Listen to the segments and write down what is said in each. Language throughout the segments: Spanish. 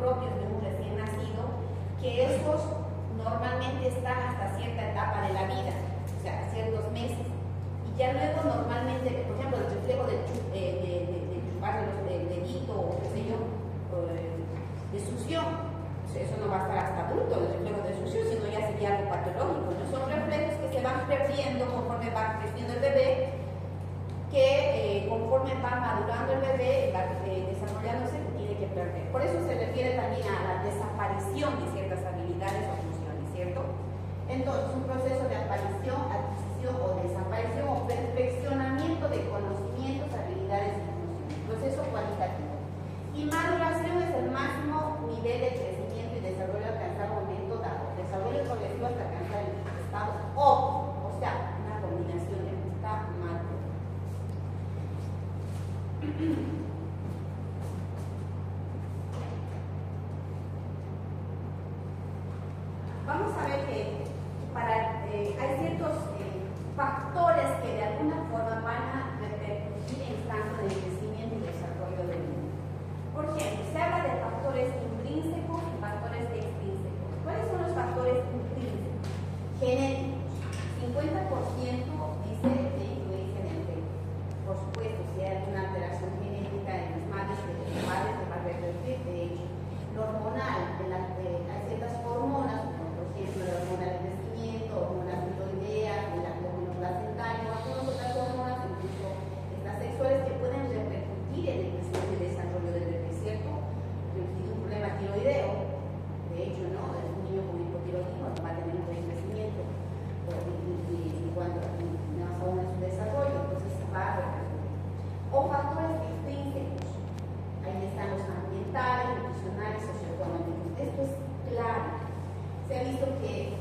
propios de un recién nacido, que estos normalmente están hasta cierta etapa de la vida, o sea, ciertos meses. Y ya luego normalmente, por ejemplo, el reflejo de chupar el dedito o qué sé yo, de succión, o sea, eso no va a estar hasta adulto, el reflejo de succión, sino ya sería algo patológico, ¿no? Son reflejos que se van perdiendo conforme va creciendo el bebé, que conforme va madurando el bebé, va desarrollándose, tiene que perder. Por eso se refiere también a la desaparición de ciertas habilidades o funciones, ¿cierto? Entonces, un proceso de aparición, adquisición o desaparición o perfeccionamiento de conocimientos, habilidades y funciones. Proceso cualitativo. Y maduración es el máximo nivel de crecimiento y desarrollo alcanzado a un momento dado. Desarrollo progresivo hasta alcanzar el estado óptimo, o sea, una combinación de está maduro. Vamos a ver que hay ciertos factores que de alguna forma van a repercutir en tanto de crecimiento y desarrollo del niño. Por ejemplo, se habla de factores intrínsecos y factores extrínsecos. ¿Cuáles son los factores intrínsecos? Genéticos. 50% dice de influencia genética. Por supuesto, si hay alguna alteración genética en las madres de los padres, se va a repercutir. De hecho, lo hormonal, hay ciertas hormonas, por ejemplo, la hormona del crecimiento, hormonas tiroideas, el lactógeno placentario, algunas otras hormonas, incluso estas sexuales, que pueden repercutir en el crecimiento y desarrollo del bebé, ¿cierto? Si tiene un problema tiroideo, de hecho, ¿no? Un niño con hipotiroidismo no va a tener un buen crecimiento y cuando más aún en su desarrollo, entonces va a repercutir. O factores extrínsecos, ahí están los ambientales, nutricionales, socioeconómicos. Esto es claro. Se ha visto que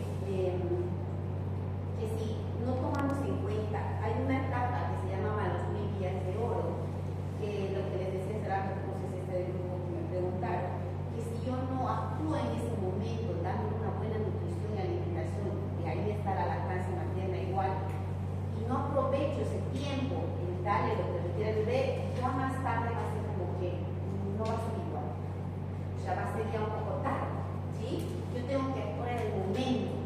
si no tomamos en cuenta, hay una etapa que se llama los 1000 días de oro, que lo que les decía será, no sé si este del grupo que me preguntaron, que si yo no actúo en ese momento dando una buena nutrición y alimentación, y ahí está la lactancia materna igual, y no aprovecho ese tiempo en darle lo que requiere el bebé, ya más tarde va a ser como que no va a ser igual, o sea, va a ser ya un poco tarde, ¿sí? Yo tengo que actuar en el momento.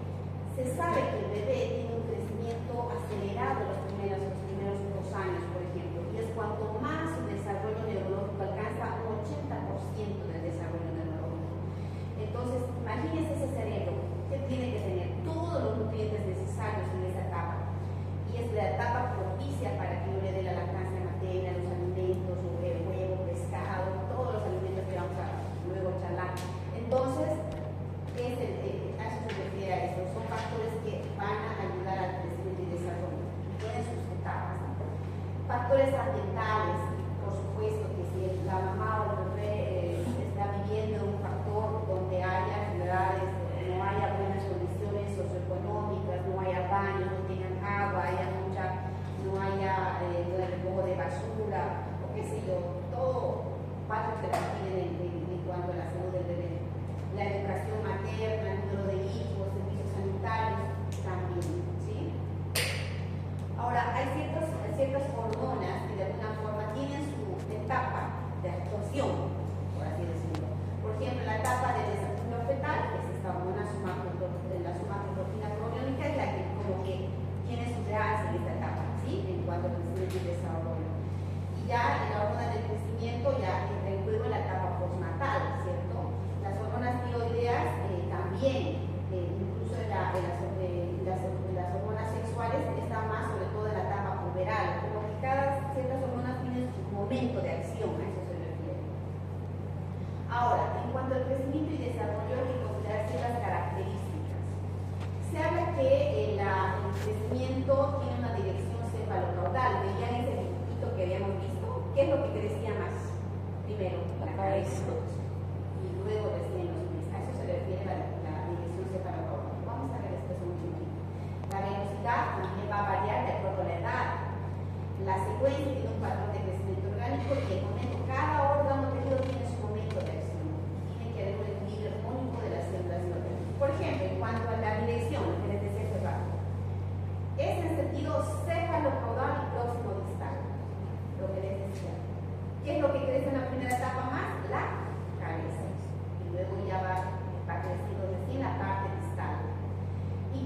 Se sabe que el bebé tiene un crecimiento acelerado los primeros 2 años, por ejemplo, y es cuanto más su desarrollo neurológico alcanza un 80% del desarrollo neurológico. Entonces, imagínense ese cerebro que tiene que tener todos los nutrientes necesarios en esa etapa, y es la etapa propicia para que yo le dé la lactancia materna, los alimentos, huevo, pescado, todos los alimentos que vamos a luego charlar. Entonces, a eso se refiere a esto. Son factores que van a ayudar al crecimiento y desarrollo. Tienen sus etapas. Factores ambientales, por supuesto, que si la mamá o el bebé está viviendo en un factor donde haya actividades, no haya buenas condiciones socioeconómicas, no haya baños, no tengan agua, no haya recojo de basura, o qué sé yo, todo parte se refiere en cuanto a la salud del bebé. La educación materna, el número de hijos, servicios sanitarios, también, ¿sí? Ahora, hay ciertas hormonas que de alguna forma tienen su etapa de actuación, por así decirlo. Por ejemplo, la etapa de desarrollo fetal, que es esta hormona la somatotropina coriónica, es la que como que tiene su realce en esta etapa, ¿sí? En cuanto al crecimiento y desarrollo. Y ya en la hormona del crecimiento ya entra en juego la etapa postnatal, ¿cierto? Las hormonas tiroideas también, incluso las hormonas sexuales, están más sobre todo en la etapa puberal, como que ciertas hormonas tienen su momento de acción, a eso se refiere. Ahora, en cuanto al crecimiento y desarrollo, hay que considerar ciertas características. Se habla que el crecimiento tiene una dirección cefalocaudal, veían ese dibujito que habíamos visto, ¿qué es lo que crecía más? Primero, la cabeza. Y luego recién los pies. A eso se refiere la dirección cefalocaudal. Vamos a ver después un poquito. La velocidad también va a variar de acuerdo a la edad. La secuencia tiene un patrón de crecimiento orgánico y el momento, cada órgano tejido tiene su momento de acción. Tiene que haber un equilibrio armónico de las células y órganos. Por ejemplo, en cuanto a la dirección, que les decía hace rato, es en sentido cefalocaudal y próximo distal. Lo que les decía. ¿Qué es lo que crece en la primera etapa más? La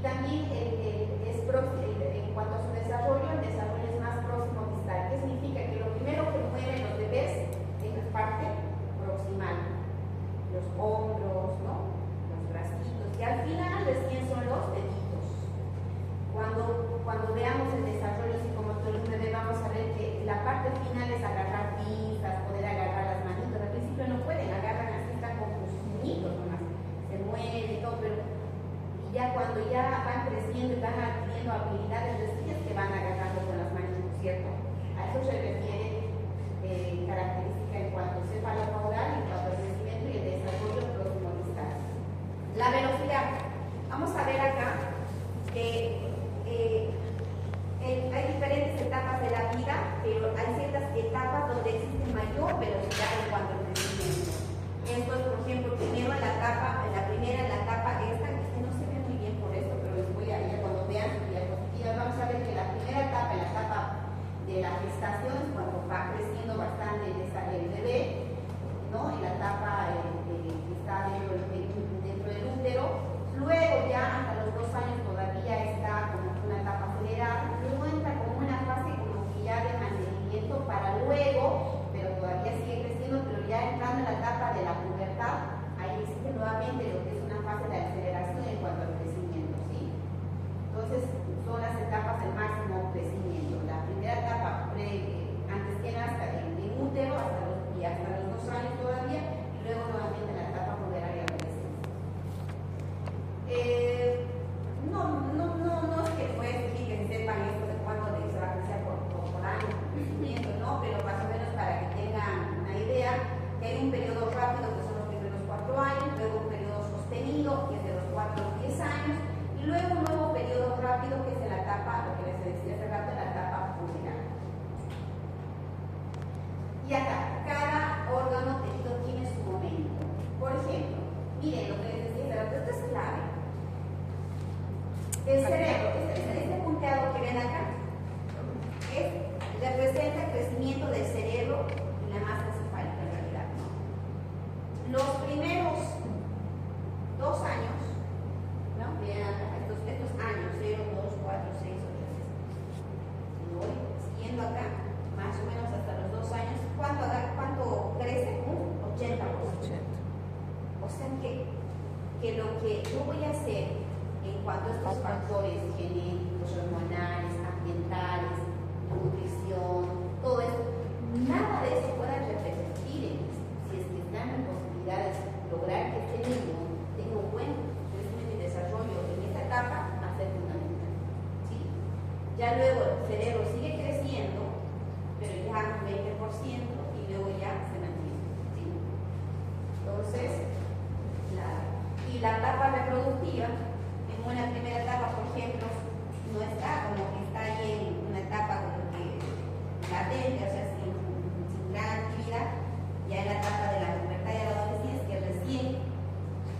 también en cuanto a su desarrollo, el desarrollo es más próximo distal. ¿Qué significa? Que lo primero que mueven los bebés es la parte proximal, los hombros, ¿no? Los bracitos, y al final recién son los deditos. Cuando veamos el desarrollo psicomotor de un bebé, vamos a ver que la parte final es agarrar pinzas, poder agarrar las manitos. Al principio no pueden, agarran así, están con sus puñitos nomás, se mueven y todo, pero ya cuando ya van creciendo y van adquiriendo habilidades recientes que van agarrando con las manitos, ¿cierto? A eso se refiere característica en cuanto a cefalocaudal, en cuanto al crecimiento y el desarrollo próximo distal. La velocidad. Vamos a ver acá que hay diferentes etapas de la vida, pero hay ciertas etapas donde existe mayor velocidad en cuanto al crecimiento. Esto es, por ejemplo, primero en la primera etapa esta, que no se ve muy bien por esto, pero les voy a ir cuando vean sus diapositivas, vamos a ver que la primera etapa, en la etapa de la gestación, es cuando va creciendo bastante el bebé, ¿no? En la etapa que está dentro del útero. Luego ya hasta los 2 años todavía está como una etapa acelerada, luego entra como una fase como que ya de mantenimiento para luego, pero todavía sigue creciendo, pero ya entrando en la etapa de la pubertad, ahí existe nuevamente lo que es una fase de aceleración en cuanto al crecimiento, ¿sí? Entonces son las etapas del máximo crecimiento. La primera etapa antes que nazca en útero hasta los 2 años todavía, y luego nuevamente la etapa puberal y adolescencia. No es que puede decir que sepan esto de cuánto se va a crecer por año de crecimiento, ¿no? Pero más o menos para que tengan una idea, que hay un periodo rápido que son los primeros 4 años, luego un periodo sostenido que es de los 4 a los 10 años, y luego un nuevo periodo rápido que es en la etapa, lo que les decía hace rato, la etapa puberal. Y acá, cada órgano tejido tiene su momento. Por ejemplo, miren lo que les decía hace rato, esto es clave. El cerebro, este punteado que ven acá, representa el crecimiento del cerebro y la masa encefálica en realidad, ¿no? Los primeros 2 años, ¿no? Miren acá, estos años, 0, 2, 4, 6, 8, 7. Y voy siguiendo acá, más o menos hasta los 2 años, ¿cuánto crece? Un 80%. O sea que lo que yo voy a hacer en cuanto a estos factores genéticos, hormonales, ambientales, nutrición, todo eso, nada de eso pueda repercutir en esto. Si es que están en posibilidades de lograr que este niño tenga un buen crecimiento y desarrollo en esta etapa, va a ser fundamental, ¿sí? Ya luego el cerebro sigue creciendo, pero ya un 20% y luego ya se mantiene, ¿sí? Entonces, la etapa reproductiva, en una primera etapa, por ejemplo, no está como que está ahí en una etapa como que latente, o sea, sin gran actividad. Ya en la etapa de la pubertad y la adolescencia, que recién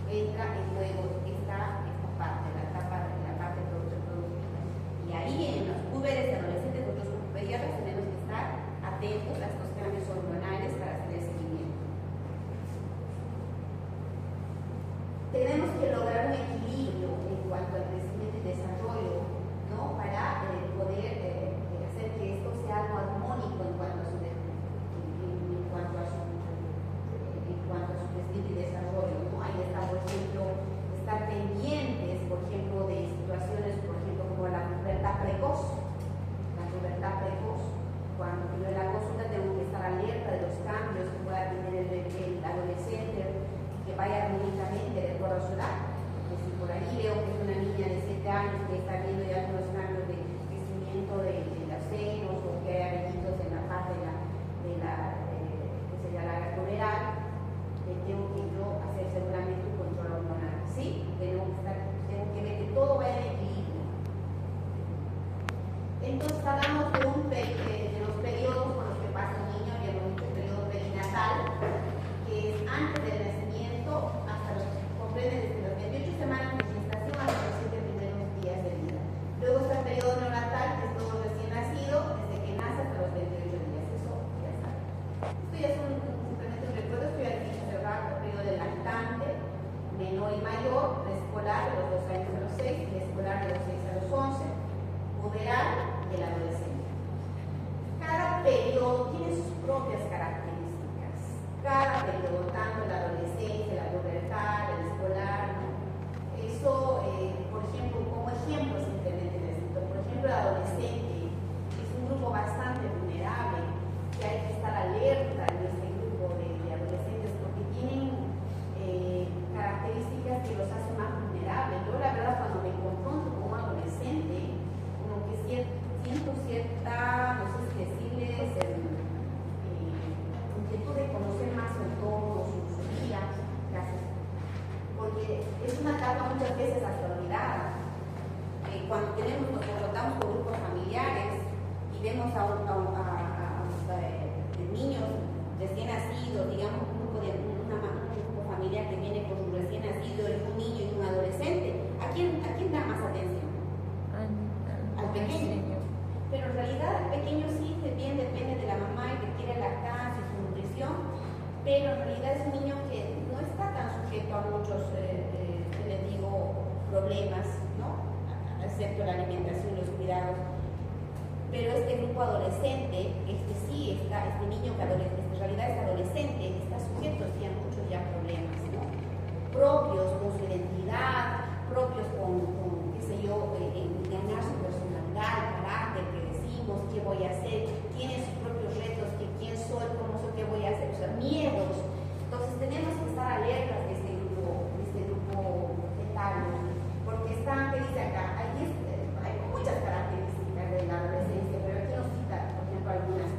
entra y luego está esta parte, la parte reproductiva. Y ahí en los púberes, adolescentes, nosotros como pediatras tenemos que estar atentos a estos cambios hormonales para hacer el seguimiento. Tenemos que lograr un equilibrio en cuanto al crecimiento y desarrollo, ¿no? Para poder hacer que esto sea algo armónico en cuanto a su escolar de los 6 a los 11, moderar del adolescente. Cada periodo tiene sus propias características. Cada periodo, tanto la adolescencia, la pubertad, el escolar, ¿no? Eso, por ejemplo, como ejemplo simplemente necesito, por ejemplo, el adolescente es un grupo bastante vulnerable, que hay que estar alerta en este grupo de adolescentes porque tienen características que los hacen más vulnerables. Yo la verdad cuando me confronto con un adolescente, como que siento cierta, no sé si decirles, inquietud de conocer más su entorno, su vida, porque es una etapa muchas veces hasta olvidada. Cuando nos confrontamos con grupos familiares y vemos a niños recién nacidos, digamos un grupo familiar que viene con un recién nacido, un niño y un adolescente, ¿a quién da más atención? Al pequeño. Pero en realidad el pequeño sí depende de la mamá y que quiere lactancia y su nutrición, pero en realidad es un niño que no está tan sujeto a muchos, les digo, problemas, ¿no? Excepto la alimentación y los cuidados. Pero este grupo adolescente, este niño que en realidad es adolescente, está sujeto sí, a muchos ya problemas, ¿no? Propios con su identidad, propios con qué sé yo, ganar su personalidad, el carácter que decimos, qué voy a hacer, tiene sus propios retos, quién soy, cómo soy, qué voy a hacer, o sea, miedos. Entonces tenemos que estar alertas de este grupo etario, porque que dice acá, hay muchas características de la adolescencia, pero aquí nos cita, por ejemplo, algunas.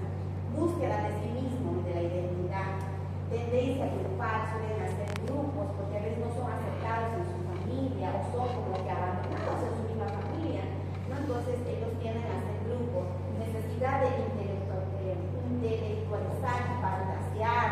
Búsqueda de sí mismo, de la identidad, tendencia a grupar, suelen hacer grupos, porque a veces no son aceptados en su familia o son como que abandonados en su misma familia, ¿no? Entonces ellos tienden a hacer grupos. Necesidad de intelectualizar y fantasear,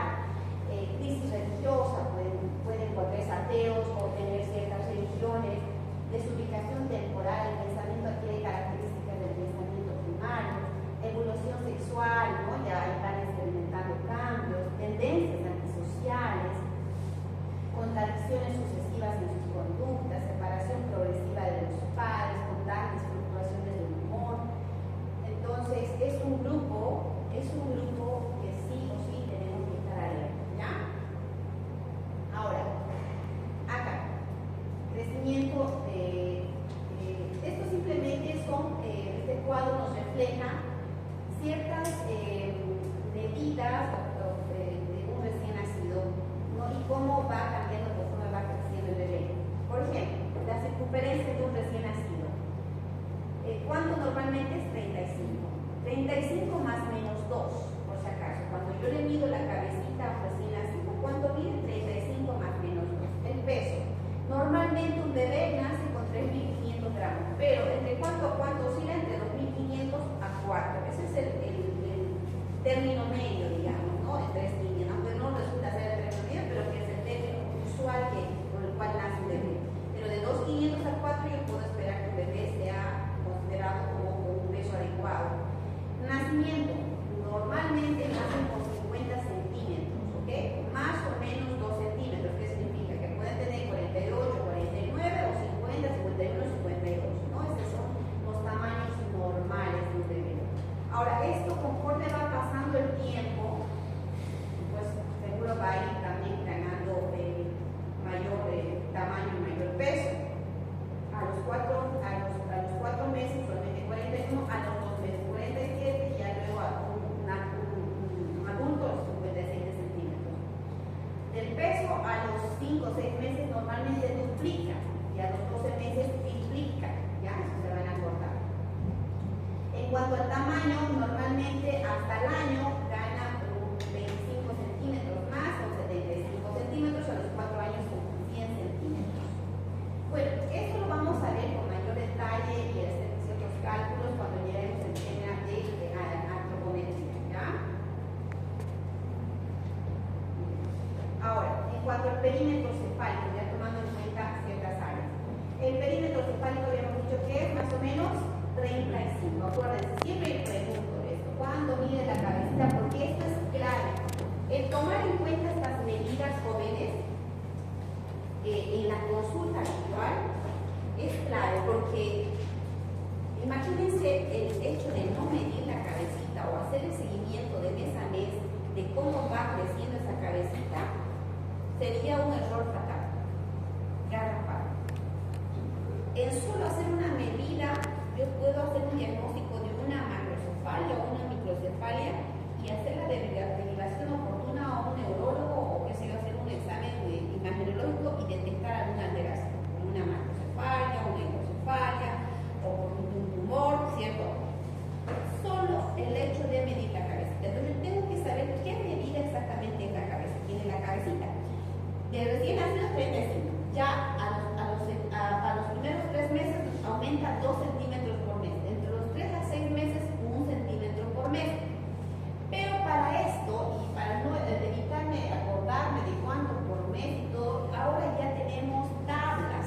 crisis religiosa, pueden volverse ateos o tener ciertas religiones, desubicación temporal, el pensamiento adquiere características del pensamiento primario, evolución sexual, ¿no? Ya están experimentando cambios, tendencias antisociales, contradicciones sucesivas en sus conductas, separación progresiva de los padres, constantes fluctuaciones del humor. Entonces, es un grupo que sí o sí tenemos que estar alerta, ¿ya? Ahora, acá, crecimiento, esto simplemente este cuadro nos refleja ciertas medidas de un recién nacido, ¿no? Y cómo va cambiando conforme va creciendo el bebé. Por ejemplo, la circunferencia de un recién nacido. ¿Cuánto normalmente es 35? 35 más menos 2, por si acaso. Cuando yo le mido la cabecita a un recién nacido, ¿cuánto mide? 35 más menos 2. El peso. Normalmente un bebé nace con 3.500 gramos, pero ¿entre cuánto oscila? Entre 2.500 a 4. Ese es el término medio, digamos, ¿no? En 3 líneas, aunque no resulta ser el término medio, pero que es el término usual por el cual nace un bebé. Pero de 2.500 a 4 yo puedo esperar que un bebé sea considerado como un peso adecuado. Nacimiento, normalmente nacen con 50 centímetros, ¿ok? Más o menos 2 centímetros, ¿qué significa? Que pueden tener 48, 49 o 50, 51, 52, ¿no? Esos son los tamaños normales de un bebé. Ahora, esto conforme va pasando el tiempo, pues seguro va a ir también ganando mayor tamaño y mayor peso. A los 4 meses, solamente 41, a los 2 meses 47 y ya luego a un adulto a los 57 centímetros. El peso a los 5 o 6 meses normalmente duplica y a los 12 meses triplica, ya, eso se van a cortar. En cuanto al tamaño, normalmente hasta el año gana 25 centímetros más o 75 centímetros, a los 4 años con 100 centímetros. Bueno, esto lo vamos a ver con mayor detalle y hacer ciertos cálculos cuando lleguemos al tema de antropometría, ¿ya? Ahora, en cuanto al perímetro cefálico, ya tomando en cuenta ciertas áreas. El perímetro cefálico habíamos dicho que es más o menos 35. Acuérdense, siempre pregunto esto, ¿cuándo mide la cabecita? Porque esto es clave. El tomar en cuenta estas medidas jóvenes en la consulta habitual es clave porque imagínense el hecho de no medir la cabecita o hacer el seguimiento de mes a mes de cómo va creciendo esa cabecita, sería un error fatal, garrafal. En solo hacer una medida, yo puedo hacer un diagnóstico de una macrocefalia o una microcefalia y hacer la derivación oportuna a un neurólogo o qué sé yo, hacer un examen imagenológico y detectar alguna alteración, una macrocefalia, una microcefalia o un tumor, ¿cierto? Solo el hecho de medir la cabecita. Entonces tengo que saber qué medida exactamente es la cabeza, tiene la cabecita. De recién nacidos 35, ya a los primeros 3 meses aumenta 2 centímetros por mes, entre los 3 a 6 meses 1 centímetro por mes. Pero para esto, y para no evitarme acordarme de cuánto por mes y todo, ahora ya tenemos tablas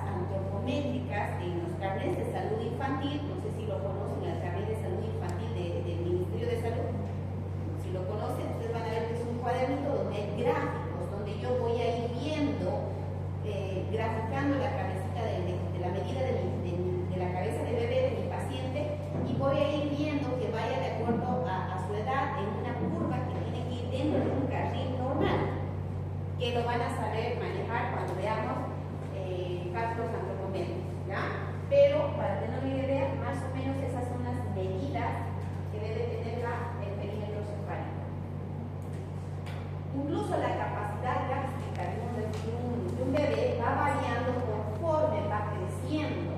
antropométricas en los carnets de salud infantil. No sé si lo conocen, el carnet de salud infantil del Ministerio de Salud. Si lo conocen, ustedes van a ver que es un cuadernito donde hay gráficos, donde yo voy a ir viendo, graficando la cabecita de la medida de la cabeza de bebé de mi paciente, y voy a ir viendo que vaya de acuerdo a su edad en una curva que tiene que ir dentro de un carril normal, que lo van a saber manejar cuando veamos cálculos antropométricos, ¿ya? Pero para tener una idea, más o menos esas son las medidas que debe tener el perímetro cefálico. Incluso la capacidad gástrica de un bebé va variando conforme va creciendo.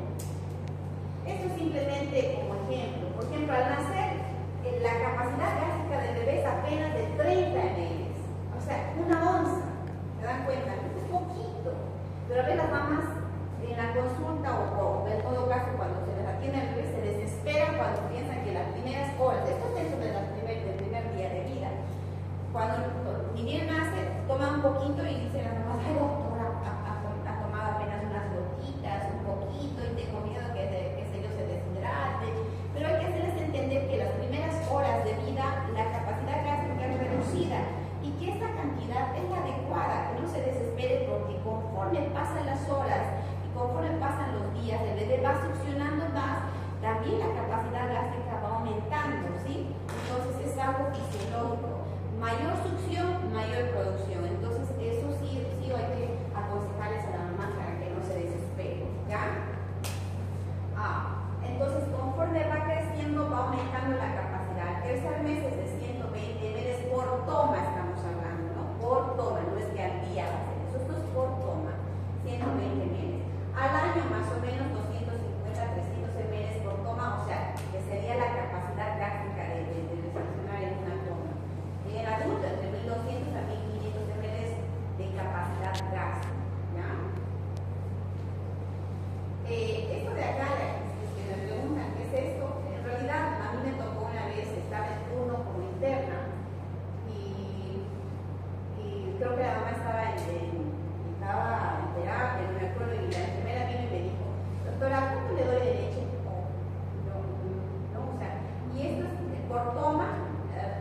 Esto simplemente como ejemplo. Por ejemplo, al nacer, la capacidad gástrica del bebé es apenas de 30 ml. O sea, 1 onza. ¿Se dan cuenta? Es poquito. Pero a veces las mamás en la consulta o en todo caso cuando se les atiende al bebé se desesperan cuando piensan que las primeras horas, esto es dentro del primer día de vida, cuando ni bien nace, toma un poquito y dice la mamá, ay doctora, ha tomado apenas unas gotitas, un poquito y tengo miedo que se deshidrate. Pero hay que hacerles entender que las primeras horas de vida la capacidad gástrica es reducida y que esta cantidad es la adecuada, que no se desespere porque conforme pasan las horas y conforme pasan los días, el bebé va succionando más, también la capacidad gástrica va aumentando, ¿sí? Entonces es algo fisiológico. Mayor succión, mayor producción. Entonces eso sí hay que aconsejarles a la mamá para que no se desespere, ¿ya? Entonces conforme va creciendo va aumentando la capacidad. Al crecer meses de 120 ml por toma estamos hablando, ¿no? Por toma, no es que al día va a ser eso, esto es por toma, 120 ml. Al año más o menos 250, 300 ml por toma, o sea, que sería la capacidad gástrica de recepcionar en una toma. En el adulto, entre 1200 a 1500 ml de capacidad gástrica, ¿ya? Esto de acá, que me preguntan qué es esto, en realidad a mí me tocó una vez estar en turno como interna y creo que la mamá estaba en terapia, no me acuerdo, y la enfermera vino y me dijo, doctora, ¿cuánto le doy de leche? No, o sea, y esto es por toma,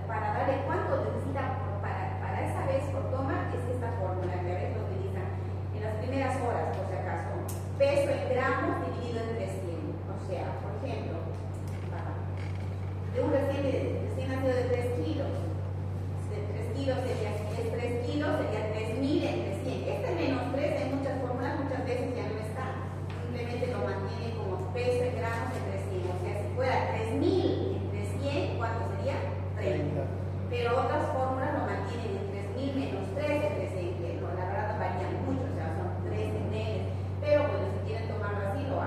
para darle cuánto necesita para esa vez por toma, es esta fórmula que a veces lo utilizan en las primeras horas, por si acaso. Peso en gramos dividido entre 100. O sea, por ejemplo, de un recién nacido de 3 kilos. De 3 kilos sería, si es 3 kilos, sería 3000 entre 100. Este menos 3 en muchas fórmulas, muchas veces ya no está. Simplemente lo mantiene como peso en gramos entre 100. O sea, si fuera 3000 entre 100, ¿cuánto sería? 30. Pero otras fórmulas lo mantienen en 3000 menos 3 entre 100, que no, la verdad varían mucho, o sea, son 3 ml. Pero bueno, si quieren tomarlo así, lo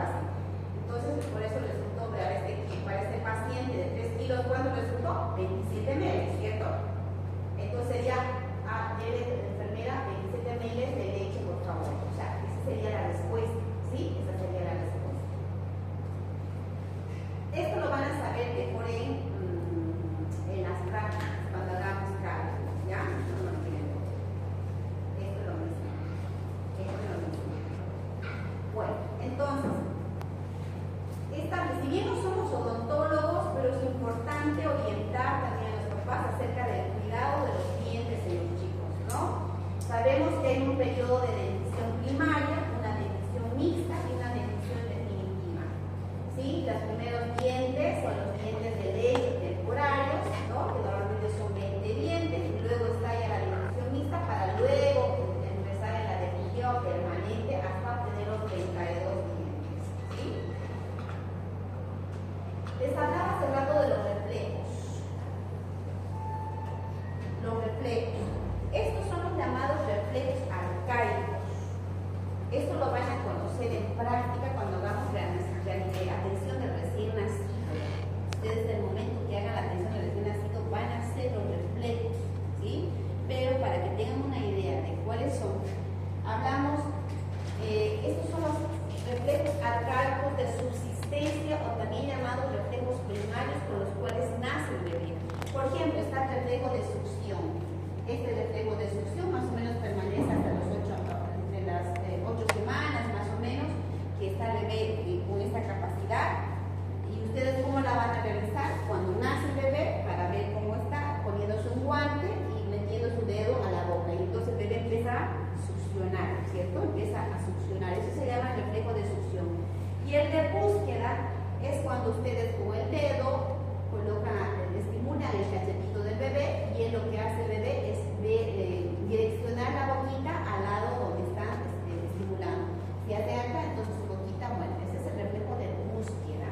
succionar. Eso se llama reflejo de succión. Y el de búsqueda es cuando ustedes con el dedo colocan, estimulan el cachetito del bebé, y él lo que hace el bebé es direccionar la boquita al lado donde están estimulando. Si hace acá, entonces su boquita muere. Ese es el reflejo de búsqueda.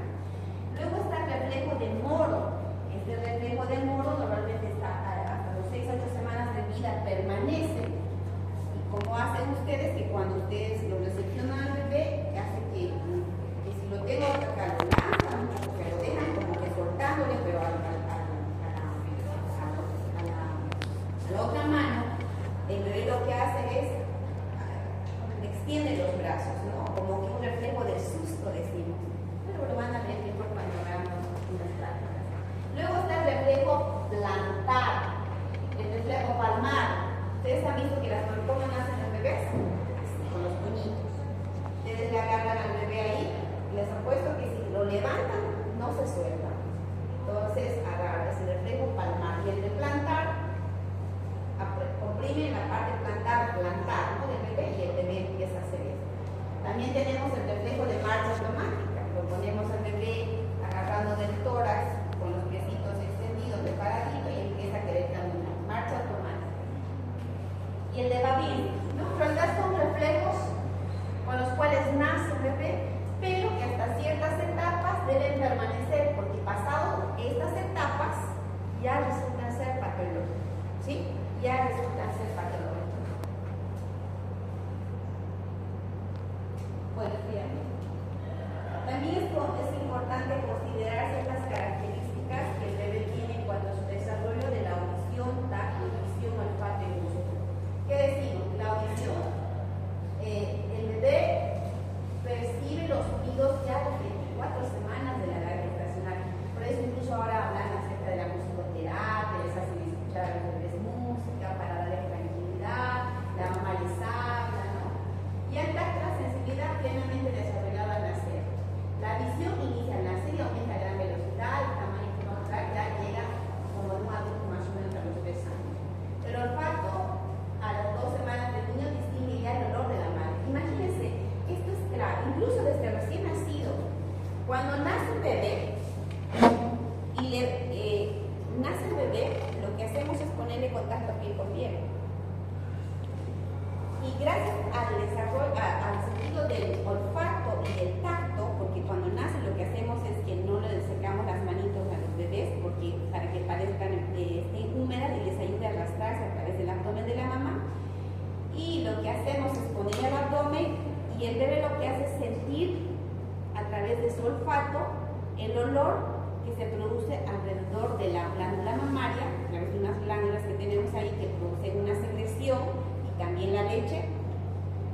Luego está el reflejo de moro. Este reflejo de moro normalmente está hasta los 6 a 8 semanas de vida, permanece. Y como hacen ustedes, que cuando ustedes lo recepcionan al bebé, hace que si lo tengo acá, lo lanzan, que lo dejan como que soltándole, pero a la otra mano, el bebé lo que hace es extiende los brazos, ¿no? Como que un reflejo del susto, decimos. Pero lo van a ver mejor cuando hagamos unas prácticas. Luego está el reflejo plantar, el reflejo palmar. Ustedes han visto que las cómo nacen los bebés con los puñitos. Ustedes le agarran al bebé ahí, les apuesto que si lo levantan, no se suelta. Entonces agarra ese reflejo palmar. Y el de plantar, comprime la parte plantar, ¿no? Del bebé, y el bebé empieza a hacer eso. También tenemos el reflejo de marcha automática. Lo ponemos al bebé agarrando del tórax con los piecitos extendidos de paradito y empieza a querer caminar. Marcha automática. Y el de Babin, ¿no? En realidad son reflejos con los cuales nace el bebé, pero que hasta ciertas etapas deben permanecer, porque pasado estas etapas ya resultan ser patológicos, ¿sí? Ya resultan ser patológicos. Bueno, bien. También es importante considerar ciertas características que el bebé tiene en cuanto a su desarrollo de la audición, tacto, visión, olfato y gusto. ¿Qué decimos? La audición. El bebé percibe los sonidos ya a las 24 semanas de la edad gestacional. Por eso incluso ahora hablan acerca de la musicoterapia, les hacen escuchar a los bebés música para darles tranquilidad, la mamá les habla, ¿no? Y el tacto, la sensibilidad plenamente desarrollada al nacer. La visión inicia al nacer y aumenta a gran velocidad, el tamaño frontal ya llega como de un adulto más o menos a los 3 años. El olfato, a las 2 semanas del niño, distingue ya el olor de la madre. Imagínense, esto es grave, incluso desde recién nacido. Cuando nace un bebé y nace el bebé, lo que hacemos es ponerle contacto piel con piel. Y gracias al desarrollo, al sentido del olfato y del tacto, porque cuando nace lo que hacemos es que no le sacamos las manitos a los bebés, porque para que parezcan estén húmedas y les ayude a arrastrarse a través del abdomen de la mamá. Y lo que hacemos es ponerle al abdomen, y el bebé lo que hace es sentir a través de su olfato el olor que se produce alrededor de la glándula mamaria, a través de unas glándulas que tenemos ahí que producen una secreción, y también la leche.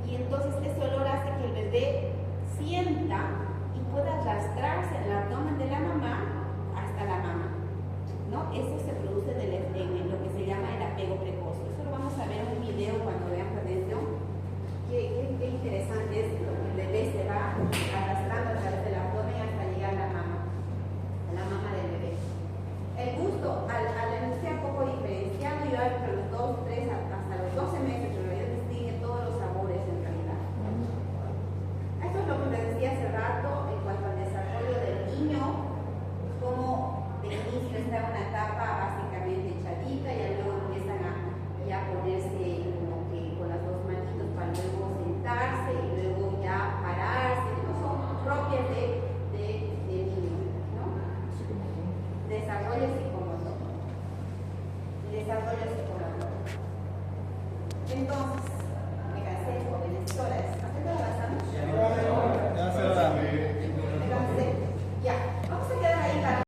Y entonces ese olor hace que el bebé sienta y pueda arrastrarse en el abdomen de la mamá hasta la mama, ¿no? Eso se produce en lo que se llama el apego precoz. Eso lo vamos a ver en un video cuando vean con atención. Qué interesante es lo que el bebé se va arrastrando a través del abdomen hasta llegar a la mama del bebé. El gusto, al anunciar poco diferenciado, yo entre los 2, 3, hasta los 12 meses, pero ya distingue todos los sabores en realidad. Esto es lo que les decía hace rato en cuanto al desarrollo del niño, cómo de inicio está en una etapa